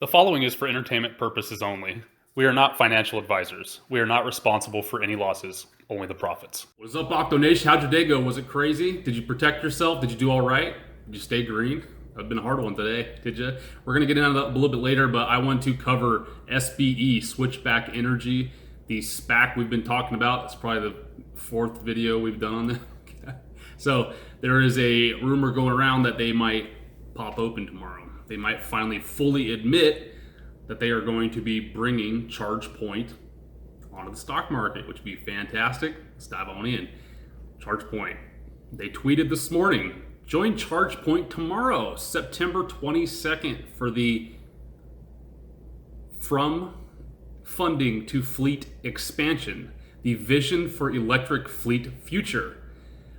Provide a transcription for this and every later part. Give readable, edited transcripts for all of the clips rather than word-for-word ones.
The following is for entertainment purposes only. We are not financial advisors. We are not responsible for any losses, only the profits. What is up, Octo Nation? How'd your day go? Was it crazy? Did you protect yourself? Did you do all right? Did you stay green? That's been a hard one today, did you? We're going to get into that a little bit later, but I want to cover SBE, Switchback Energy, the SPAC we've been talking about. It's probably the fourth video we've done on this. So there is a rumor going around that they might pop open tomorrow. They might finally fully admit that they are going to be bringing ChargePoint onto the stock market, which would be fantastic. Let's dive on in. ChargePoint. They tweeted this morning, join ChargePoint tomorrow, September 22nd, for the From Funding to Fleet Expansion, the Vision for Electric Fleet Future.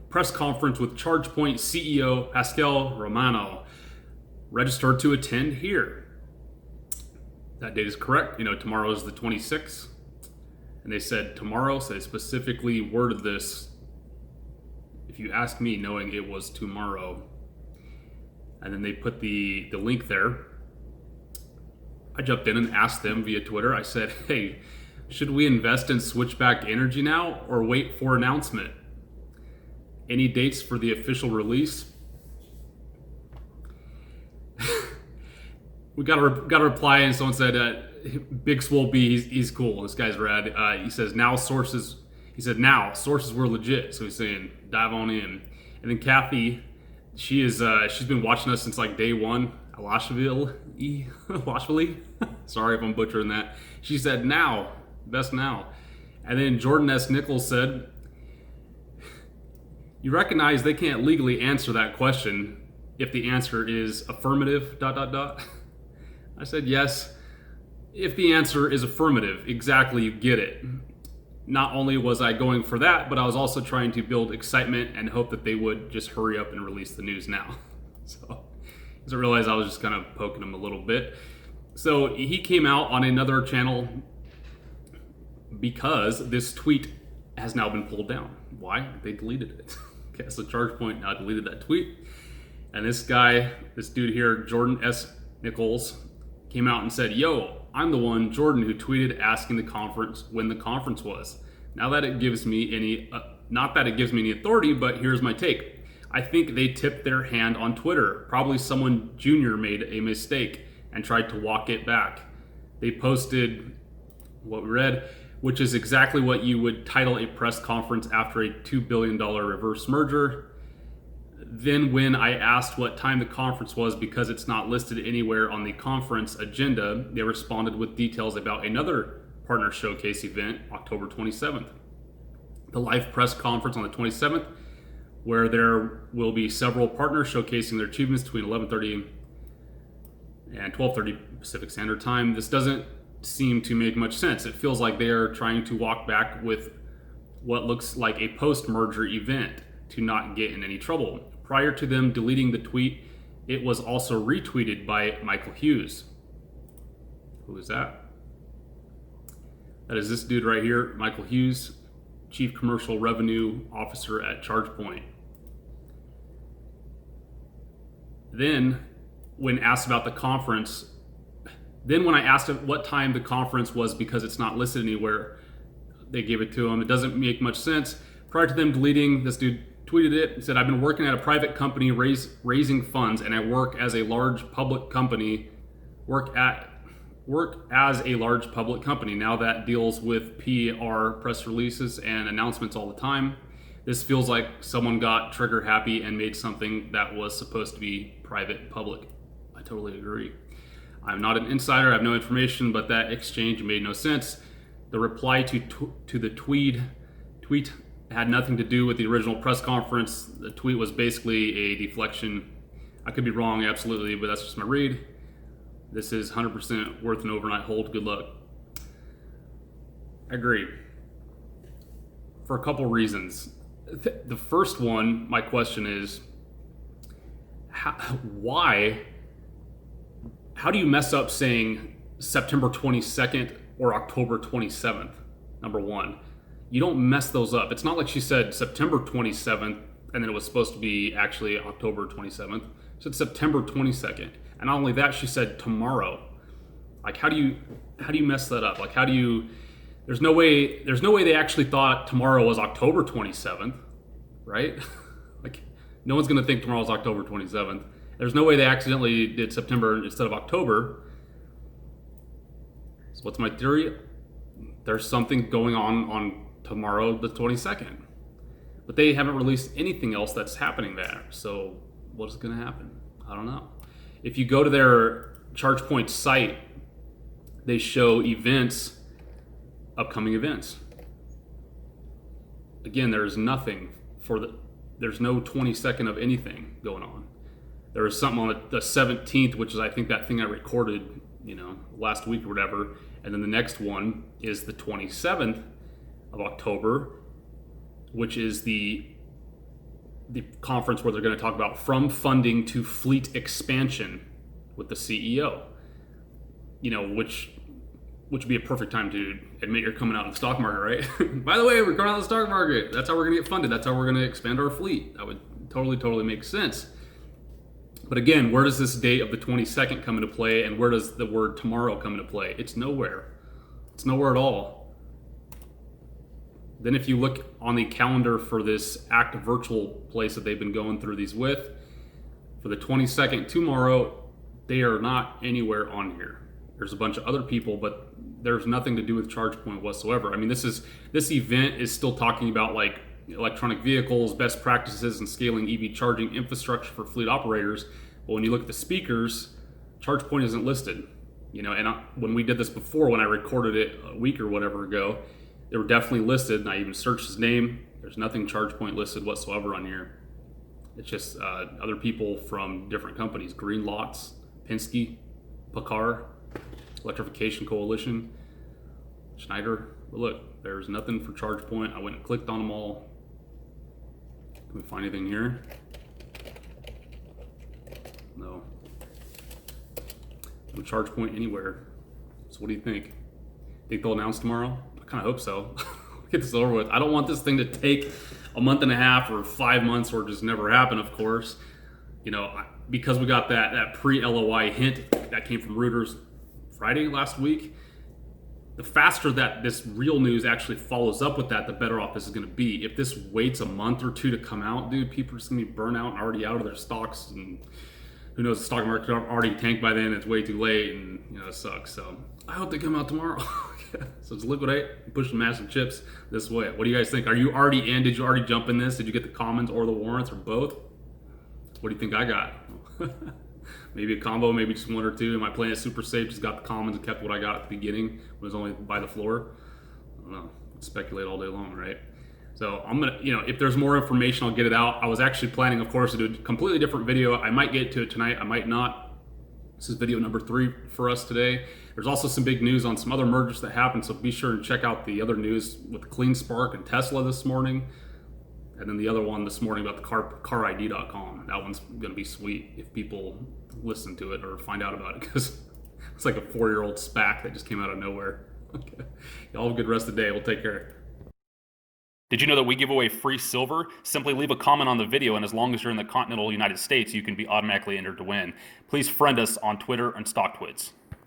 Press conference with ChargePoint CEO Pascal Romano. Register to attend here. That date is correct. Tomorrow is the 26th. And they said tomorrow, so they specifically worded this, if you ask me, knowing it was tomorrow. And then they put the link there. I jumped in and asked them via Twitter. I said, hey, should we invest in Switchback Energy now or wait for announcement? Any dates for the official release? We got a reply, and someone said, Big Swole B, he's cool. This guy's rad. He says, now sources were legit. So he's saying, dive on in. And then Kathy, she's been watching us since like day one. Alashville. Sorry if I'm butchering that. She said, now, best now. And then Jordan S. Nichols said, you recognize they can't legally answer that question if the answer is affirmative, ... I said, yes, if the answer is affirmative, exactly, you get it. Not only was I going for that, but I was also trying to build excitement and hope that they would just hurry up and release the news now. So, as I realized I was just kind of poking him a little bit. So he came out on another channel because this tweet has now been pulled down. Why? They deleted it. Okay, so ChargePoint now deleted that tweet. And this dude here, Jordan S. Nichols, came out and said, yo, I'm the one, Jordan, who tweeted asking the conference when the conference was. Now that it gives me any, not that it gives me any authority, but here's my take. I think they tipped their hand on Twitter. Probably someone junior made a mistake and tried to walk it back. They posted what we read, which is exactly what you would title a press conference after a $2 billion reverse merger. Then when I asked what time the conference was because it's not listed anywhere on the conference agenda, they responded with details about another partner showcase event, October 27th. The live press conference on the 27th, where there will be several partners showcasing their achievements between 11:30 and 12:30 Pacific Standard Time. This doesn't seem to make much sense. It feels like they are trying to walk back with what looks like a post-merger event to not get in any trouble. Prior to them deleting the tweet, it was also retweeted by Michael Hughes. Who is that? That is this dude right here, Michael Hughes, Chief Commercial Revenue Officer at ChargePoint. Then, when asked about the conference, when I asked him what time the conference was because it's not listed anywhere, they gave it to him. It doesn't make much sense. Prior to them deleting, this dude tweeted it and said, I've been working at a private company raising funds, and I work as a large public company, now that deals with PR, press releases, and announcements all the time. This feels like someone got trigger happy and made something that was supposed to be private public. I totally agree. I'm not an insider, I have no information, but that exchange made no sense. The reply to the tweet had nothing to do with the original press conference. The tweet was basically a deflection. I could be wrong, absolutely, but that's just my read. This is 100% worth an overnight hold. Good luck. I agree. For a couple reasons. The first one, my question is, why? How do you mess up saying September 22nd or October 27th? Number one. You don't mess those up. It's not like she said September 27th and then it was supposed to be actually October 27th. She said September 22nd. And not only that, she said tomorrow. how do you mess that up? Like, how do you? There's no way they actually thought tomorrow was October 27th, right? Like, no one's gonna think tomorrow's October 27th. There's no way they accidentally did September instead of October. So what's my theory? There's something going on tomorrow, the 22nd. But they haven't released anything else that's happening there. So what's going to happen? I don't know. If you go to their ChargePoint site, they show events, upcoming events. Again, there's nothing there's no 22nd of anything going on. There was something on the 17th, which is, I think, that thing I recorded, last week or whatever. And then the next one is the 27th of October, which is the conference where they're going to talk about from funding to fleet expansion with the CEO. Which would be a perfect time to admit you're coming out in the stock market, right? By the way, we're going out in the stock market. That's how we're going to get funded. That's how we're going to expand our fleet. That would totally make sense. But again, where does this date of the 22nd come into play, and where does the word tomorrow come into play? It's nowhere. It's nowhere at all. Then if you look on the calendar for this ACT virtual place that they've been going through these with, for the 22nd tomorrow, they are not anywhere on here. There's a bunch of other people, but there's nothing to do with ChargePoint whatsoever. I mean, this event is still talking about like electronic vehicles, best practices, and scaling EV charging infrastructure for fleet operators. But when you look at the speakers, ChargePoint isn't listed. When we did this before, when I recorded it a week or whatever ago, they were definitely listed, and I even searched his name. There's nothing ChargePoint listed whatsoever on here. It's just other people from different companies: Green Lots, Penske, Packard, Electrification Coalition, Schneider. But look, there's nothing for ChargePoint. I went and clicked on them all. Can we find anything here? No. No ChargePoint anywhere. So what do you think? Think they'll announce tomorrow? I kind of hope so. Get this over with. I don't want this thing to take a month and a half or 5 months or just never happen, of course. Because we got that pre-LOI hint that came from Reuters Friday last week. The faster that this real news actually follows up with that, the better off this is going to be. If this waits a month or two to come out, dude, people are just going to be burnt out and already out of their stocks, and who knows, the stock market already tanked by then. It's way too late, and it sucks. So I hope they come out tomorrow. So just liquidate, push the massive chips this way. What do you guys think? Are you already in? Did you already jump in this? Did you get the commons or the warrants or both? What do you think I got? Maybe a combo, maybe just one or two. Am I playing it super safe? Just got the commons and kept what I got at the beginning. It was only by the floor. I don't know. Speculate all day long, right? So I'm gonna, if there's more information, I'll get it out. I was actually planning, of course, to do a completely different video. I might get to it tonight. I might not. This is video number 3 for us today. There's also some big news on some other mergers that happened, so be sure and check out the other news with CleanSpark and Tesla this morning. And then the other one this morning about the carid.com. That one's going to be sweet if people listen to it or find out about it, because it's like a 4-year-old SPAC that just came out of nowhere. Okay. Y'all have a good rest of the day. We'll take care. Did you know that we give away free silver? Simply leave a comment on the video, and as long as you're in the continental United States, you can be automatically entered to win. Please friend us on Twitter and StockTwits.